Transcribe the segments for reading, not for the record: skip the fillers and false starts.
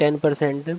10%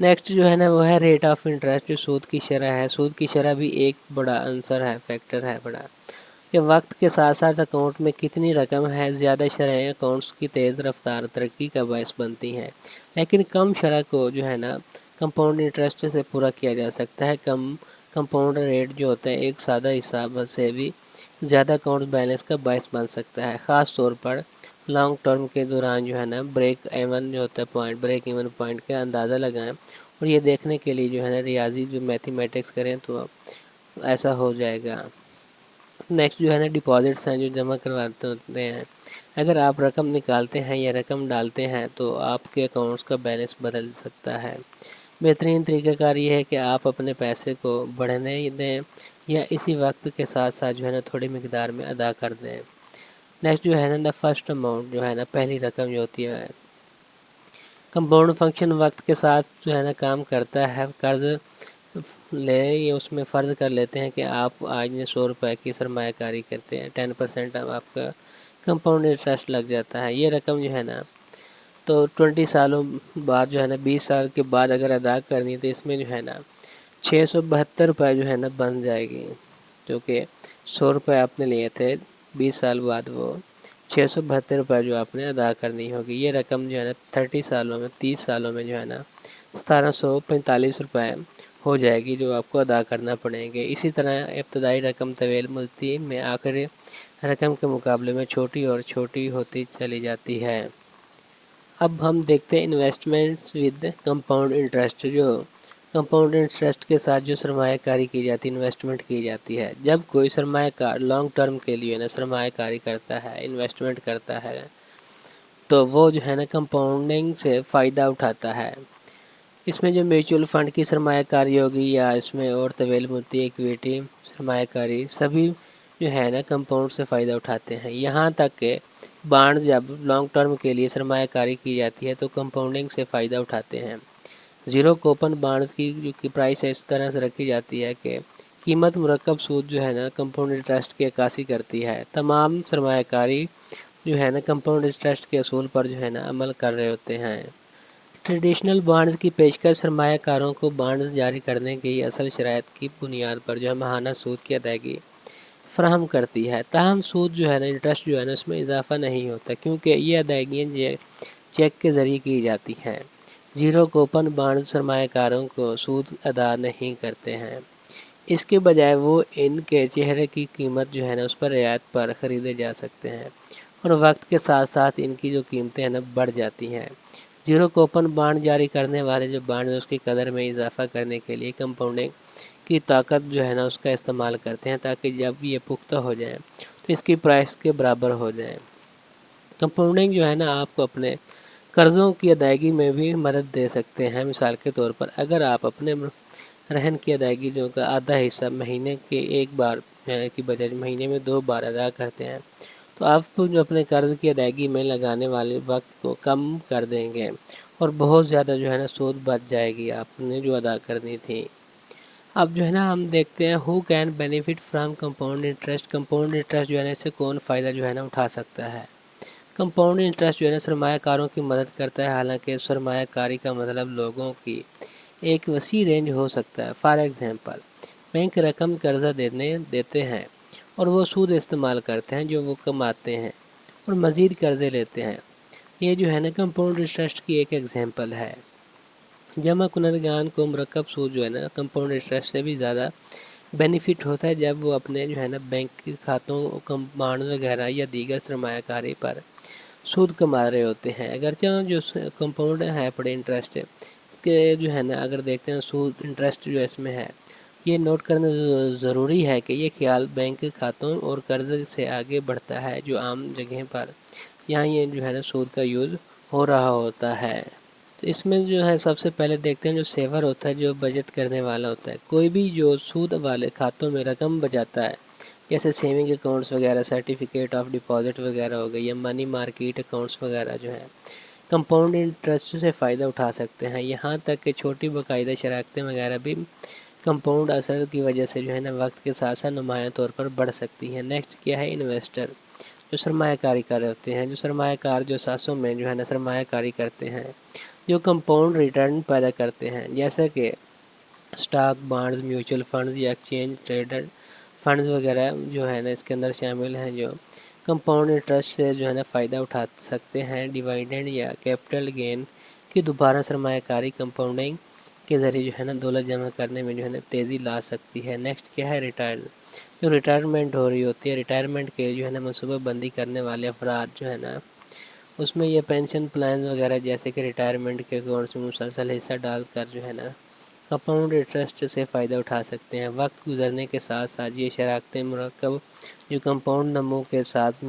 next جو ہے نا وہ ہے ریٹ آف انٹرسٹ، جو سود کی شرح ہے۔ سود کی شرح بھی ایک بڑا عنصر ہے، فیکٹر ہے بڑا، کہ وقت کے ساتھ ساتھ اکاؤنٹ میں کتنی رقم ہے۔ زیادہ شرح اکاؤنٹس کی تیز رفتار ترقی کا باعث بنتی ہیں، لیکن کم شرح کو جو ہے نا کمپاؤنڈ انٹرسٹ سے پورا کیا جا سکتا ہے۔ کمپاؤنڈ ریٹ جو ہوتا ہے ایک سادہ حساب سے بھی زیادہ اکاؤنٹ بیلنس کا باعث بن سکتا ہے، خاص طور پر لانگ ٹرم کے دوران جو ہے نا بریک ایون جو ہوتا ہے بریک ایون پوائنٹ کا اندازہ لگائیں، اور یہ دیکھنے کے لیے جو ہے نا ریاضی جو میتھمیٹکس کریں تو ایسا ہو جائے گا۔ نیکسٹ جو ہے نا ڈپازٹس ہیں، جو جمع کرواتے ہوتے ہیں۔ اگر آپ رقم نکالتے ہیں یا رقم ڈالتے ہیں تو آپ کے اکاؤنٹس کا بیلنس بدل سکتا ہے۔ بہترین طریقہ کار یہ ہے کہ آپ اپنے پیسے کو بڑھنے دیں یا اسی وقت کے ساتھ ساتھ جو ہے نا تھوڑی مقدار میں ادا کر دیں۔ نیکسٹ جو ہے نا دا فرسٹ اماؤنٹ، جو ہے نا پہلی رقم جو ہوتی ہے۔ کمپاؤنڈ فنکشن وقت کے ساتھ جو ہے نا کام کرتا ہے۔ قرض لے یہ اس میں فرض کر لیتے ہیں کہ آپ آج نے 100 روپے کی سرمایہ کاری کرتے ہیں، 10% اب آپ کا کمپاؤنڈ انٹرسٹ لگ جاتا ہے۔ یہ رقم جو ہے نا تو 20 سالوں بعد جو ہے نا 20 سال کے بعد اگر ادا کرنی تو اس میں جو ہے نا 672 روپے جو ہے نا بن جائے گی، جو کہ 100 روپے آپ نے لیے تھے، 20 سال بعد وہ 672 روپے جو آپ نے ادا کرنی ہوگی۔ یہ رقم جو ہے نا 30 سالوں میں جو ہے نا 1745 روپے ہو جائے گی، جو آپ کو ادا کرنا پڑیں گے۔ اسی طرح ابتدائی رقم طویل مدتی میں آخری رقم کے مقابلے میں چھوٹی اور چھوٹی ہوتی چلی جاتی ہے۔ اب ہم دیکھتے ہیں انویسٹمنٹس ود کمپاؤنڈ انٹرسٹ، جو کمپاؤنڈ انٹرسٹ کے ساتھ جو سرمایہ کاری کی جاتی ہے، انویسٹمنٹ کی جاتی ہے۔ جب کوئی سرمایہ کار لانگ ٹرم کے لیے نا سرمایہ کاری کرتا ہے، انویسٹمنٹ کرتا ہے، تو وہ جو ہے نا کمپاؤنڈنگ سے فائدہ اٹھاتا ہے۔ اس میں جو میوچول فنڈ کی سرمایہ کاری ہوگی یا اس میں اور طویل مدتی ایکویٹی سرمایہ کاری، سبھی جو ہے نا کمپاؤنڈ سے فائدہ اٹھاتے ہیں۔ یہاں تک کہ بانڈ جب لانگ ٹرم کے لیے سرمایہ کاری کی جاتی ہے تو کمپاؤنڈنگ سے فائدہ اٹھاتے ہیں۔ زیرو کوپن بانڈز کی جو پرائس ہے اس طرح سے رکھی جاتی ہے کہ قیمت مرکب سود جو ہے نا کمپاؤنڈ انٹرسٹ کی عکاسی کرتی ہے۔ تمام سرمایہ کاری جو ہے نا کمپاؤنڈ انٹرسٹ کے اصول پر جو ہے نا عمل کر رہے ہوتے ہیں۔ ٹریڈیشنل بانڈز کی پیشکش سرمایہ کاروں کو بانڈز جاری کرنے کی اصل شرائط کی بنیاد پر جو ہے ماہانہ سود کی ادائیگی فراہم کرتی ہے۔ تاہم سود جو ہے نا انٹرسٹ جو ہے نا اس میں اضافہ نہیں ہوتا، کیونکہ یہ ادائیگیاں چیک کے ذریعے کی جاتی ہیں۔ زیرو کوپن بانڈ سرمایہ کاروں کو سود ادا نہیں کرتے ہیں، اس کے بجائے وہ ان کے چہرے کی قیمت جو ہے نا اس پر رعایت پر خریدے جا سکتے ہیں، اور وقت کے ساتھ ساتھ ان کی جو قیمتیں ہیں نا بڑھ جاتی ہیں۔ زیرو کوپن بانڈ جاری کرنے والے جو بانڈ اس کی قدر میں اضافہ کرنے کے لیے کمپاؤنڈنگ کی طاقت جو ہے نا اس کا استعمال کرتے ہیں، تاکہ جب یہ پختہ ہو جائیں تو اس کی پرائس کے برابر ہو جائیں۔ کمپاؤنڈنگ جو ہے نا آپ کو اپنے قرضوں کی ادائیگی میں بھی مدد دے سکتے ہیں۔ مثال کے طور پر اگر آپ اپنے رہن کی ادائیگی جو کا آدھا حصہ مہینے کے ایک بار کی بجائے مہینے میں 2 بار ادا کرتے ہیں تو آپ کو جو اپنے قرض کی ادائیگی میں لگانے والے وقت کو کم کر دیں گے، اور بہت زیادہ جو ہے نا سود بچ جائے گی آپ نے جو ادا کرنی تھی۔ اب جو ہے نا ہم دیکھتے ہیں who can benefit from compound interest. Compound interest جو ہے نا اس سے کون فائدہ جو ہے نا اٹھا سکتا ہے۔ کمپاؤنڈ انٹرسٹ جو ہے نا سرمایہ کاروں کی مدد کرتا ہے، حالانکہ سرمایہ کاری کا مطلب لوگوں کی ایک وسیع رینج ہو سکتا ہے۔ فار ایگزامپل، بینک رقم قرضہ دیتے ہیں اور وہ سود استعمال کرتے ہیں جو وہ کماتے ہیں اور مزید قرضے لیتے ہیں۔ یہ جو ہے نا کمپاؤنڈ انٹرسٹ کی ایک ایگزامپل ہے۔ جمع کنندگان کو مرکب سود جو ہے نا کمپاؤنڈ انٹرسٹ سے بھی زیادہ بینیفٹ ہوتا ہے جب وہ اپنے جو ہے نا بینک کے کھاتوں بانڈ وغیرہ یا دیگر سرمایہ کاری پر سود کما رہے ہوتے ہیں۔ اگرچہ جو کمپاؤنڈ ہے بڑے انٹرسٹ اس کے جو ہے نا اگر دیکھتے ہیں سود انٹرسٹ جو اس میں ہے، یہ نوٹ کرنا ضروری ہے کہ یہ خیال بینک کھاتوں اور قرض سے آگے بڑھتا ہے جو عام جگہ پر یہاں یہ جو ہے نا سود کا یوز ہو رہا ہوتا ہے۔ تو اس میں جو ہے سب سے پہلے دیکھتے ہیں جو سیور ہوتا ہے، جو بچت کرنے والا ہوتا ہے۔ کوئی بھی جو سود والے کھاتوں میں رقم بچاتا ہے، جیسے سیونگ اکاؤنٹس وغیرہ، سرٹیفکیٹ آف ڈپازٹ وغیرہ ہو گئی، یا منی مارکیٹ اکاؤنٹس وغیرہ جو ہے کمپاؤنڈ انٹرسٹ سے فائدہ اٹھا سکتے ہیں۔ یہاں تک کہ چھوٹی باقاعدہ شراکتیں وغیرہ بھی کمپاؤنڈ اثر کی وجہ سے جو ہے نا وقت کے ساتھ ساتھ نمایاں طور پر بڑھ سکتی ہیں۔ نیکسٹ کیا ہے انویسٹر، جو سرمایہ کاری کر رہے ہوتے ہیں۔ جو سرمایہ کار جو ساسوں میں جو ہے نا سرمایہ کاری کرتے ہیں، جو کمپاؤنڈ ریٹرن پیدا کرتے ہیں، جیسا کہ اسٹاک، بانڈز، میوچل فنڈز یا ایکسچینج ٹریڈڈ فنڈز وغیرہ جو ہے نا اس کے اندر شامل ہیں، جو کمپاؤنڈ انٹرسٹ سے جو ہے نا فائدہ اٹھا سکتے ہیں۔ ڈیویڈنڈ یا کیپٹل گین کی دوبارہ سرمایہ کاری کمپاؤنڈنگ کے ذریعے جو ہے نا دولت جمع کرنے میں جو ہے نا تیزی لا سکتی ہے۔ نیکسٹ کیا ہے؟ جو ریٹائرمنٹ ہو رہی ہوتی ہے، ریٹائرمنٹ کے جو ہے نا منصوبہ بندی کرنے والے افراد جو ہے نا اس میں یہ پینشن پلان وغیرہ جیسے کہ ریٹائرمنٹ کے اکاؤنٹس میں مسلسل حصہ ڈال کر جو ہے نا کمپاؤنڈ انٹرسٹ سے فائدہ اٹھا سکتے ہیں۔ وقت گزرنے کے ساتھ ساتھ یہ شراکتیں مرکب جو کمپاؤنڈ نمو کے ساتھ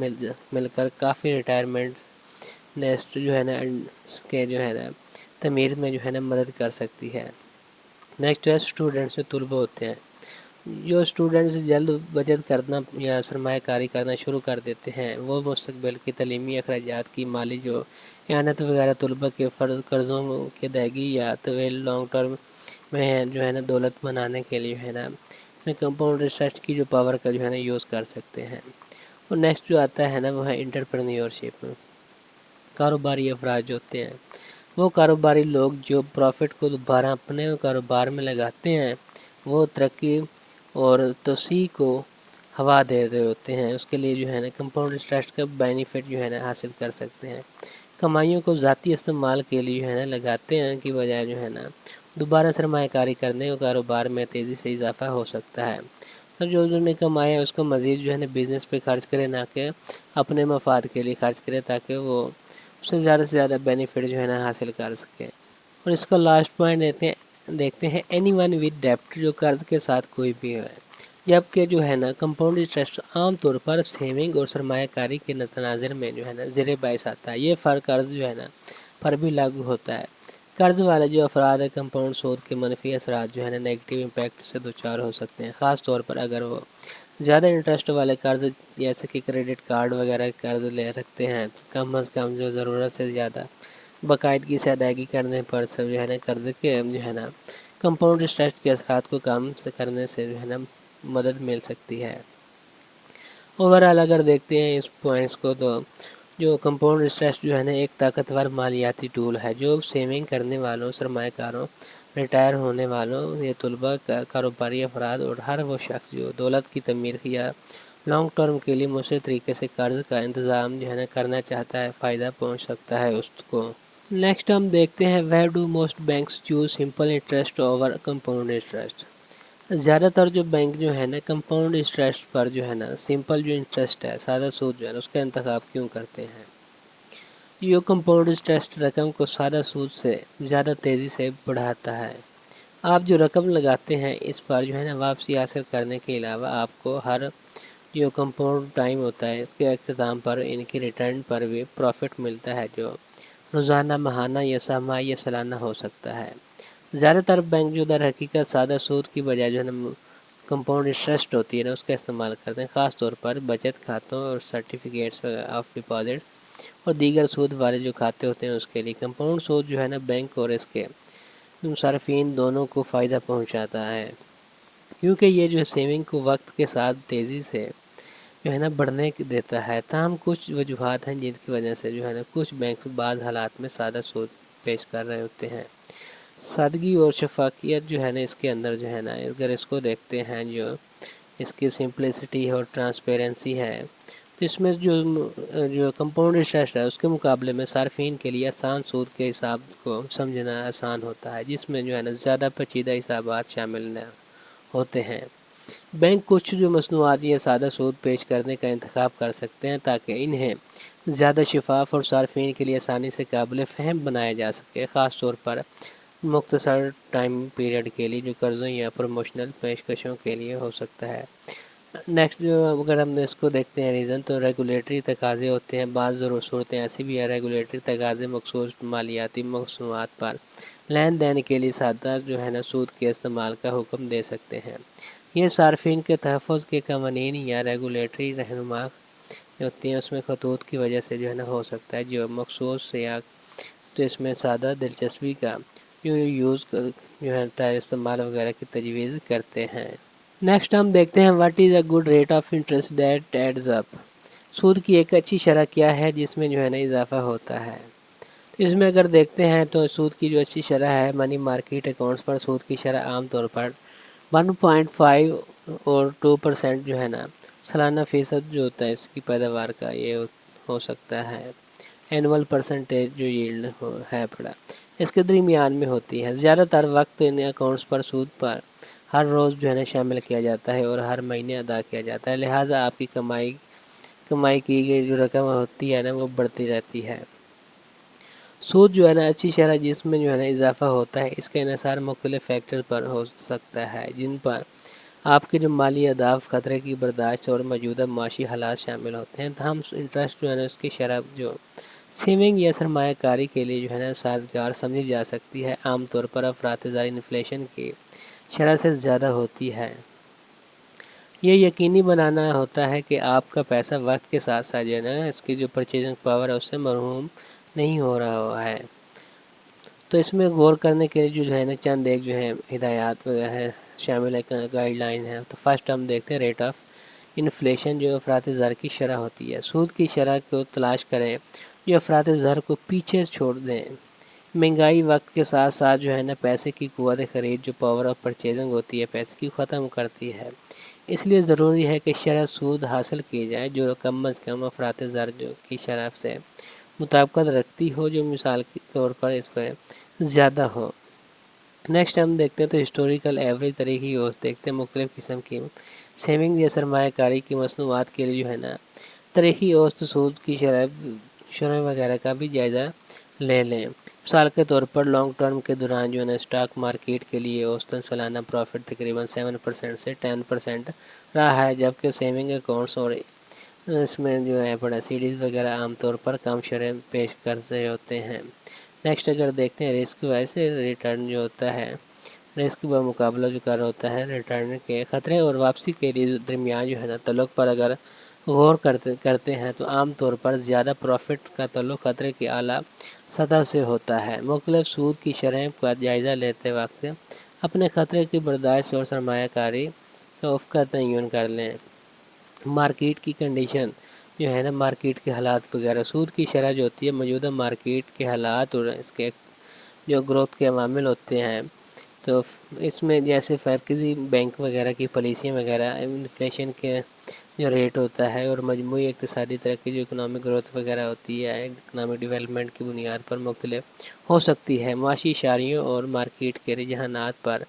مل کر کافی ریٹائرمنٹ نیسٹ جو ہے نا کے جو ہے نا تعمیر میں جو ہے نا مدد کر سکتی ہے۔ نیکسٹ ہے اسٹوڈنٹس جو طلبہ ہوتے ہیں، جو اسٹوڈنٹس جلد بچت کرنا یا سرمایہ کاری کرنا شروع کر دیتے ہیں، وہ مستقبل کی تعلیمی اخراجات کی مالی جو اعانت وغیرہ طلبہ کے فرض قرضوں کی ادائیگی یا طویل لانگ ٹرم میں جو ہے نا دولت بنانے کے لیے ہے نا اس میں کمپاؤنڈ انٹرسٹ کی جو پاور کا جو ہے نا یوز کر سکتے ہیں۔ اور نیکسٹ جو آتا ہے نا وہ ہے انٹرپرینیورشپ، کاروباری افراد جو ہوتے ہیں، وہ کاروباری لوگ جو پروفٹ کو دوبارہ اپنے کاروبار میں لگاتے ہیں، وہ ترقی اور توسیع کو ہوا دے رہے ہوتے ہیں، اس کے لیے جو ہے نا کمپاؤنڈ انٹرسٹ کا بینیفٹ جو ہے نا حاصل کر سکتے ہیں۔ کمائیوں کو ذاتی استعمال کے لیے جو ہے نا لگاتے ہیں کی بجائے جو ہے نا دوبارہ سرمایہ کاری کرنے اور کاروبار میں تیزی سے اضافہ ہو سکتا ہے۔ تو جو انہوں نے کمایا ہے اس کو مزید جو ہے نا بزنس پہ خرچ کرے، نہ کہ اپنے مفاد کے لیے خرچ کرے، تاکہ وہ اس سے زیادہ بینیفٹ جو ہے نا حاصل کر سکے۔ اور اس کا لاسٹ پوائنٹ دیکھتے ہیں اینی ون ود ڈیپٹ، جو قرض کے ساتھ کوئی بھی ہے، جبکہ جو ہے نا کمپاؤنڈ انٹرسٹ عام طور پر سیونگ اور سرمایہ کاری کے تناظر میں جو ہے نا زیر باعث آتا ہے۔ یہ فرق قرض جو ہے نا پر بھی لاگو ہوتا ہے۔ قرض والے جو افراد ہے کمپاؤنڈ سود کے منفی اثرات جو ہے نا نیگیٹو امپیکٹ سے دوچار ہو سکتے ہیں، خاص طور پر اگر وہ زیادہ انٹرسٹ والے قرض جیسے کہ کریڈٹ کارڈ وغیرہ قرض لے رکھتے ہیں، تو کم از کم جو ضرورت سے زیادہ باقاعدگی سے ادائیگی کرنے پر سب جو ہے نا قرض کے جو ہے نا کمپاؤنڈ انٹرسٹ کے اثرات کو کم سے کرنے سے جو ہے نا مدد مل سکتی ہے۔ اوورآل اگر دیکھتے ہیں اس پوائنٹس کو، تو جو کمپاؤنڈ انٹرسٹ جو ہے نا ایک طاقتور مالیاتی ٹول ہے جو سیونگ کرنے والوں، سرمایہ کاروں، ریٹائر ہونے والوں، یہ طلبہ، کاروباری افراد اور ہر وہ شخص جو دولت کی تعمیر یا لانگ ٹرم کے لیے مؤثر طریقے سے قرض کا انتظام جو ہے نا کرنا چاہتا ہے، فائدہ پہنچ سکتا ہے اس کو۔ نیکسٹ ہم دیکھتے ہیں where do most banks choose simple interest over compound interest۔ زیادہ تر جو بینک جو ہے نا کمپاؤنڈ انٹرسٹ پر جو ہے نا سمپل جو انٹرسٹ ہے، سادہ سود جو ہے نا اس کا انتخاب کیوں کرتے ہیں؟ یہ کمپاؤنڈ انٹرسٹ رقم کو سادہ سود سے زیادہ تیزی سے بڑھاتا ہے۔ آپ جو رقم لگاتے ہیں اس پر جو ہے نا واپسی حاصل کرنے کے علاوہ آپ کو ہر جو کمپاؤنڈ ٹائم ہوتا ہے اس کے اختتام پر ان کی ریٹرن پر بھی پروفٹ ملتا ہے، جو روزانہ، ماہانہ یا سہمانہ یا سالانہ ہو سکتا ہے۔ زیادہ تر بینک جو در حقیقت سادہ سود کی بجائے جو ہے نا کمپاؤنڈ انٹرسٹ ہوتی ہے نا اس کا استعمال کرتے ہیں، خاص طور پر بچت کھاتوں اور سرٹیفکیٹس آف ڈپازٹ اور دیگر سود والے جو کھاتے ہوتے ہیں اس کے لیے۔ کمپاؤنڈ سود جو ہے نا بینک اور اس کے صارفین دونوں کو فائدہ پہنچاتا ہے، کیونکہ یہ جو سیونگ کو وقت کے ساتھ تیزی سے جو ہے نا بڑھنے دیتا ہے۔ تاہم کچھ وجوہات ہیں جن کی وجہ سے جو ہے نا کچھ بینک بعض حالات میں سادہ سود پیش کر رہے ہوتے ہیں۔ سادگی اور شفافیت جو ہے نا اس کے اندر جو ہے نا اگر اس کو دیکھتے ہیں، جو اس کی سمپلسٹی اور ٹرانسپیرنسی ہے، تو اس میں جو کمپاؤنڈ انٹرسٹ ہے اس کے مقابلے میں صارفین کے لیے آسان سود کے حساب کو سمجھنا آسان ہوتا ہے، جس میں جو ہے نا زیادہ پیچیدہ حسابات شامل نہ ہوتے ہیں۔ بینک کچھ جو مصنوعات یا سادہ سود پیش کرنے کا انتخاب کر سکتے ہیں تاکہ انہیں زیادہ شفاف اور صارفین کے لیے آسانی سے قابل فہم بنایا جا سکے، خاص طور پر مختصر ٹائم پیریڈ کے لیے جو قرضوں یا پروموشنل پیشکشوں کے لیے ہو سکتا ہے۔ نیکسٹ جو اگر ہم اس کو دیکھتے ہیں ریزن، تو ریگولیٹری تقاضے ہوتے ہیں۔ بعض صورتیں ایسی بھی ہیں ریگولیٹری تقاضے مخصوص مالیاتی مصنوعات پر لین دین کے لیے سادہ جو ہے نا سود کے استعمال کا حکم دے سکتے ہیں۔ یہ صارفین کے تحفظ کے قوانین یا ریگولیٹری رہنما جو ہوتی ہیں اس میں خطوط کی وجہ سے جو ہے نا ہو سکتا ہے، جو مخصوص سیاق تو اس میں سادہ دلچسپی کا جو ہے استعمال وغیرہ کی تجویز کرتے ہیں۔ نیکسٹ ہم دیکھتے ہیں what is a good rate of interest that adds up. سود کی ایک اچھی شرح کیا ہے جس میں جو ہے نا اضافہ ہوتا ہے۔ اس میں اگر دیکھتے ہیں تو سود کی جو اچھی شرح ہے منی مارکیٹ اکاؤنٹس پر سود کی شرح عام طور پر 1.5 اور 2% جو ہے نا سالانہ فیصد جو ہوتا ہے اس کی پیداوار کا یہ ہو سکتا ہے۔ اینول پرسنٹیج جو ییلڈ ہے پڑا اس کے درمیان میں ہوتی ہے۔ زیادہ تر وقت ان اکاؤنٹس پر سود پر ہر روز جو ہے نا شامل کیا جاتا ہے اور ہر مہینے ادا کیا جاتا ہے، لہٰذا آپ کی کمائی کی گئی جو رقم ہوتی ہے نا وہ بڑھتی رہتی ہے۔ سود جو ہے نا اچھی شرح جس میں جو ہے نا اضافہ ہوتا ہے، اس کا انحصار مختلف فیکٹر پر ہو سکتا ہے جن پر آپ کے جو مالی اہداف، خطرے کی برداشت اور موجودہ معاشی حالات شامل ہوتے ہیں۔ تاہم انٹرسٹ جو ہے نا اس کی شرح جو سیونگ یا سرمایہ کاری کے لیے جو ہے نا سازگار سمجھی جا سکتی ہے، عام طور پر افراط زر انفلیشن کی شرح سے زیادہ ہوتی ہے۔ یہ یقینی بنانا ہوتا ہے کہ آپ کا پیسہ وقت کے ساتھ ساتھ جو ہے نا اس کی جو پرچیزنگ پاور ہے اس سے محروم نہیں ہو رہا ہے۔ تو اس میں غور کرنے کے لیے جو ہے نا چند ایک جو ہے ہدایات وغیرہ شامل ہے، گائیڈ لائن ہے۔ تو فرسٹ ہم دیکھتے ہیں ریٹ آف انفلیشن جو افراط زر کی شرح ہوتی ہے۔ سود کی شرح کو تلاش کریں جو افراط زر کو پیچھے چھوڑ دیں۔ مہنگائی وقت کے ساتھ ساتھ جو ہے نا پیسے کی قوت خرید جو پاور آف پرچیزنگ ہوتی ہے پیسے کی ختم کرتی ہے، اس لیے ضروری ہے کہ شرح سود حاصل کی جائے جو کم از کم افراط زر کی شرح سے مطابقت رکھتی ہو، جو مثال کے طور پر اس پہ زیادہ ہو۔ نیکسٹ ہم دیکھتے ہیں تو ہسٹوریکل ایوریج تاریخی اوسط دیکھتے ہیں۔ مختلف قسم کی سیونگ یا سرمایہ کاری کی مصنوعات کے لیے جو ہے نا تاریخی اوسط سود کی شرح وغیرہ کا بھی جائزہ لے لیں۔ مثال کے طور پر لانگ ٹرم کے دوران جو ہے نا اسٹاک مارکیٹ کے لیے اوسطاً سالانہ پروفٹ تقریباً 7% سے 10% رہا ہے، جبکہ سیونگ اکاؤنٹس اور اس میں جو ہے بڑا سیڈیز وغیرہ عام طور پر کم شرح پیش کر رہے ہوتے ہیں۔ نیکسٹ اگر دیکھتے ہیں رسک وائز ریٹرن جو ہوتا ہے، رسک بمقابلہ جو کر ہوتا ہے ریٹرن کے خطرے اور واپسی کے لیے درمیان جو ہے نا تعلق پر اگر غور کرتے ہیں تو عام طور پر زیادہ پروفٹ کا تعلق خطرے کی اعلیٰ سطح سے ہوتا ہے۔ مختلف سود کی شرح کا جائزہ لیتے وقت اپنے خطرے کی برداشت اور سرمایہ کاری کا افق کا تعین کر لیں۔ مارکیٹ کی کنڈیشن جو ہے نا مارکیٹ کے حالات وغیرہ، سود کی شرح جو ہوتی ہے موجودہ مارکیٹ کے حالات اور اس کے جو گروتھ کے عوامل ہوتے ہیں، تو اس میں جیسے مرکزی بینک وغیرہ کی پالیسیاں وغیرہ، انفلیشن کے جو ریٹ ہوتا ہے اور مجموعی اقتصادی ترقی جو اکنامک گروتھ وغیرہ ہوتی ہے اکنامک ڈیولپمنٹ کی بنیاد پر مختلف ہو سکتی ہے۔ معاشی اشاریوں اور مارکیٹ کے رجحانات پر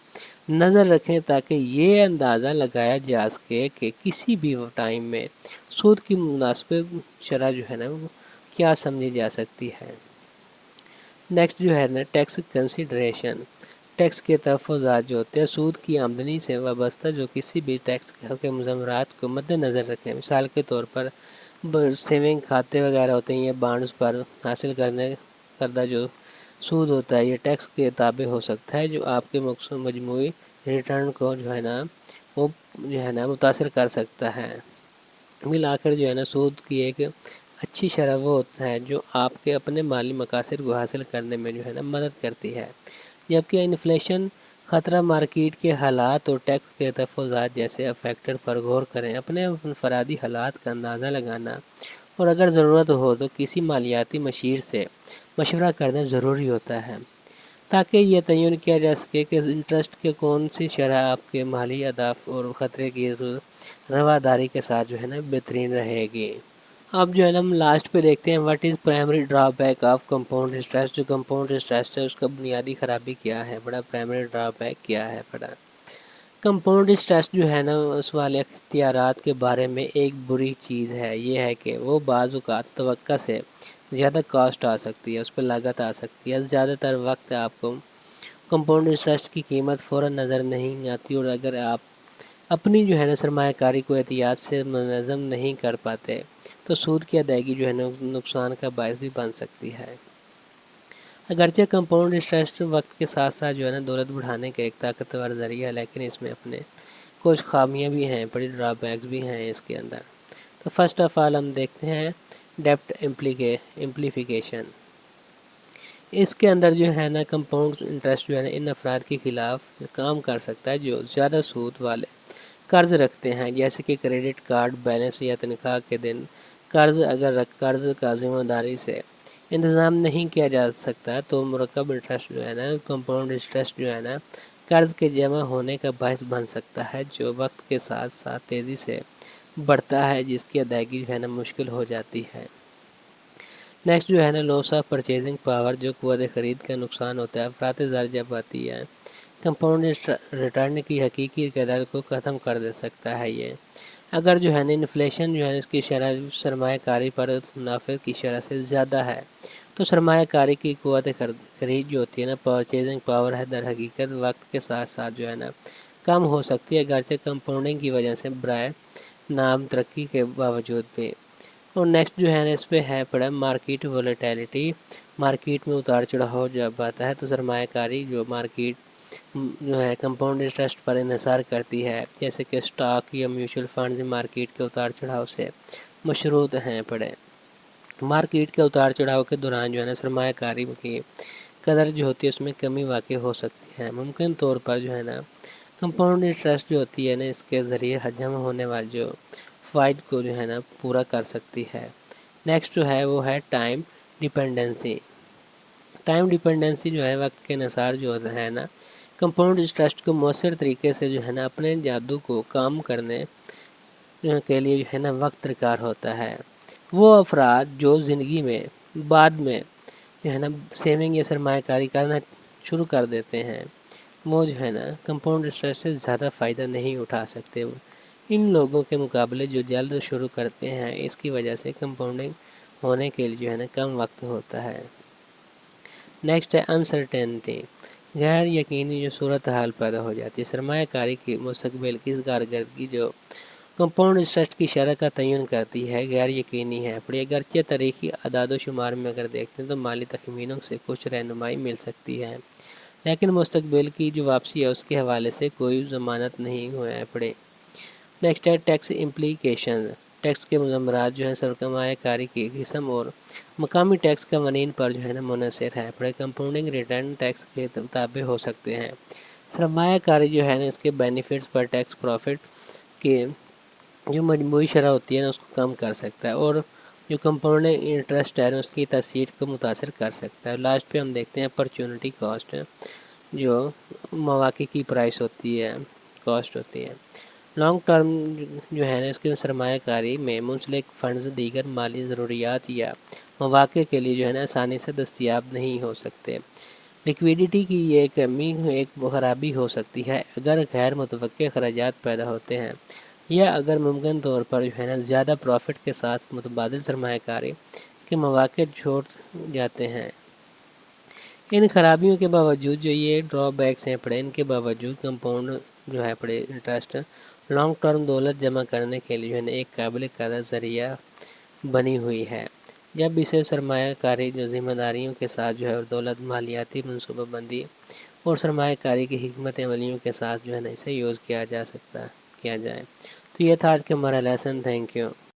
نظر رکھیں تاکہ یہ اندازہ لگایا جا سکے کہ کسی بھی ٹائم میں سود کی مناسب شرح جو ہے نا وہ کیا سمجھی جا سکتی ہے۔ نیکسٹ جو ہے نا ٹیکس کنسیڈریشن، ٹیکس کے تحفظات جو ہوتے ہیں سود کی آمدنی سے وابستہ جو کسی بھی ٹیکس کے مضمرات کو مد نظر رکھیں۔ مثال کے طور پر سیونگ کھاتے وغیرہ ہوتے ہیں یا بانڈز پر حاصل کردہ جو سود ہوتا ہے یہ ٹیکس کے تابع ہو سکتا ہے، جو آپ کے مجموعی ریٹرن کو جو ہے نا وہ جو ہے نا متاثر کر سکتا ہے۔ بالآخر جو ہے نا سود کی ایک اچھی شرح وہ ہوتا ہے جو آپ کے اپنے مالی مقاصد کو حاصل کرنے میں جو ہے نا مدد کرتی ہے، جبکہ انفلیشن خطرہ مارکیٹ کے حالات اور ٹیکس کے تحفظات جیسے فیکٹر پر غور کریں۔ اپنے انفرادی حالات کا اندازہ لگانا اور اگر ضرورت ہو تو کسی مالیاتی مشیر سے مشورہ کرنا ضروری ہوتا ہے تاکہ یہ تعین کیا جا سکے کہ انٹرسٹ کے کون سی شرح آپ کے مالی اہداف اور خطرے کی رواداری کے ساتھ جو ہے نا بہترین رہے گی۔ اب جو ہے نا ہم لاسٹ پہ دیکھتے ہیں what is primary draw back of compound interest. جو کمپاؤنڈ انٹرسٹ ہے اس کا بنیادی خرابی کیا ہے، بڑا پرائمری ڈرا بیک کیا ہے بڑا۔ کمپاؤنڈ انٹرسٹ جو ہے نا اس والے اختیارات کے بارے میں ایک بری چیز ہے، یہ ہے کہ وہ بعض اوقات توقع سے زیادہ کاسٹ آ سکتی ہے، اس پہ لاگت آ سکتی ہے۔ زیادہ تر وقت آپ کو کمپاؤنڈ انٹرسٹ کی قیمت فوراً نظر نہیں آتی، اور اگر آپ اپنی جو ہے نا سرمایہ کاری کو احتیاط سے منظم نہیں کر پاتے تو سود کی ادائیگی جو ہے نا نقصان کا باعث بھی بن سکتی ہے۔ اگرچہ کمپاؤنڈ انٹرسٹ وقت کے ساتھ ساتھ جو ہے نا دولت بڑھانے کا ایک طاقتور ذریعہ ہے، لیکن اس میں اپنے کچھ خامیاں بھی ہیں، بڑی ڈرا بیکس بھی ہیں اس کے اندر۔ تو فرسٹ آف آل ہم دیکھتے ہیں ڈیپٹ امپلیفیکیشن۔ اس کے اندر جو ہے نا کمپاؤنڈ انٹرسٹ جو ہے نا ان افراد کے خلاف کام کر سکتا ہے جو زیادہ سود والے قرض رکھتے ہیں، جیسے کہ کریڈٹ کارڈ بیلنس یا تنخواہ کے دن قرض۔ اگر قرض کا ذمہ داری سے انتظام نہیں کیا جا سکتا تو مرکب انٹرسٹ جو ہے نا، کمپاؤنڈ انٹرسٹ جو ہے نا، قرض کے جمع ہونے کا باعث بن سکتا ہے، جو وقت کے ساتھ ساتھ تیزی سے بڑھتا ہے، جس کی ادائیگی جو ہے نا مشکل ہو جاتی ہے۔ نیکسٹ جو ہے نا، لاس آف پرچیزنگ پاور، جو قوت خرید کا نقصان ہوتا ہے، افراط زر جب آتی ہے، کمپاؤنڈ ریٹرن کی حقیقی قدر کو ختم کر دے سکتا ہے۔ یہ اگر جو ہے نا انفلیشن جو ہے اس کی شرح سرمایہ کاری پر منافع کی شرح سے زیادہ ہے، تو سرمایہ کاری کی قوت خرید جو ہوتی ہے نا، پرچیزنگ پاور ہے، در حقیقت وقت کے ساتھ ساتھ جو ہے نا کم ہو سکتی ہے، اگرچہ کمپاؤنڈنگ کی وجہ سے برائے نام ترقی کے باوجود بھی۔ اور نیکسٹ جو ہے نا اس پہ ہے پڑا مارکیٹ ولیٹیلیٹی، مارکیٹ میں اتار چڑھاؤ جب آتا ہے تو سرمایہ کاری جو مارکیٹ جو ہے کمپاؤنڈ انٹرسٹ پر انحصار کرتی ہے، جیسے کہ سٹاک یا میوچل فنڈز مارکیٹ کے اتار چڑھاؤ سے مشروط ہیں پڑے۔ مارکیٹ کے اتار چڑھاؤ کے دوران جو ہے نا سرمایہ کاری کی قدر جو ہوتی ہے اس میں کمی واقع ہو سکتی ہے، ممکن طور پر جو ہے نا کمپاؤنڈ انٹرسٹ جو ہوتی ہے نا اس کے ذریعے حجم ہونے والے جو فوائد کو جو ہے نا پورا کر سکتی ہے۔ نیکسٹ جو ہے وہ ہے ٹائم ڈیپینڈنسی۔ ٹائم ڈیپینڈنسی جو ہے وقت کے انحصار جو ہے نا، کمپاؤنڈ انٹرسٹ کو مؤثر طریقے سے جو ہے نا اپنے جادو کو کام کرنے کے لیے جو ہے نا وقت درکار ہوتا ہے۔ وہ افراد جو زندگی میں بعد میں جو ہے نا سیونگ یا سرمایہ کاری کرنا شروع کر دیتے ہیں، وہ جو ہے نا کمپاؤنڈ انٹرسٹ سے زیادہ فائدہ نہیں اٹھا سکتے۔ ان لوگوں کے مقابلے جو جلد شروع کرتے ہیں، اس کی وجہ سے کمپاؤنڈنگ ہونے کے لیے جو ہے نا کم وقت ہوتا ہے۔ نیکسٹ ہے انسرٹینٹی، غیر یقینی جو صورتحال پیدا ہو جاتی ہے۔ سرمایہ کاری کی مستقبل کی کارکردگی جو کمپاؤنڈ انٹرسٹ کی شرح کا تعین کرتی ہے، غیر یقینی ہے۔ پڑھی اگرچہ تاریخی اعداد و شمار میں اگر دیکھتے ہیں تو مالی تخمینوں سے کچھ رہنمائی مل سکتی ہے، لیکن مستقبل کی جو واپسی ہے اس کے حوالے سے کوئی ضمانت نہیں ہوا ہے۔ پڑھے نیکسٹ ہے ٹیکس امپلیکیشن، ٹیکس کے مضمرات جو ہیں سرمایہ کاری کی قسم اور مقامی ٹیکس قوانین پر جو ہے نا منحصر ہے۔ پڑھے کمپاؤنڈنگ ریٹرن ٹیکس کے تابع ہو سکتے ہیں۔ سرمایہ کاری جو ہے نا اس کے بینیفٹس پر ٹیکس پروفٹ کے جو مجموعی شرح ہوتی ہے نا اس کو کم کر سکتا ہے، اور جو کمپاؤنڈنگ انٹرسٹ ہے اس کی تاثیر کو متاثر کر سکتا ہے۔ لاسٹ پہ ہم دیکھتے ہیں اپرچونٹی کاسٹ، جو مواقع کی پرائس ہوتی ہے، کاسٹ ہوتی ہے۔ لانگ ٹرم جو ہے نا اس کی سرمایہ کاری میں منسلک فنڈز دیگر مالی ضروریات یا مواقع کے لیے جو ہے نا آسانی سے دستیاب نہیں ہو سکتے۔ لیکویڈیٹی کی یہ کمی ایک خرابی ہو سکتی ہے اگر غیر متوقع اخراجات پیدا ہوتے ہیں، یا اگر ممکن طور پر جو ہے نا زیادہ پروفٹ کے ساتھ متبادل سرمایہ کاری کے مواقع چھوڑ جاتے ہیں۔ ان خرابیوں کے باوجود جو یہ ڈرا بیکس ہیں پڑے، ان کے باوجود کمپاؤنڈ جو ہے پڑے انٹرسٹ لانگ ٹرم دولت جمع کرنے کے لیے جو ہے نا ایک قابل قدر ذریعہ بنی ہوئی ہے، جب اسے سرمایہ کاری جو ذمہ داریوں کے ساتھ جو ہے اور دولت مالیاتی منصوبہ بندی اور سرمایہ کاری کی حکمت عملیوں کے ساتھ جو ہے نا اسے یوز کیا جائے۔ تو یہ تھا آج کا ہمارا لیسن۔ Thank you.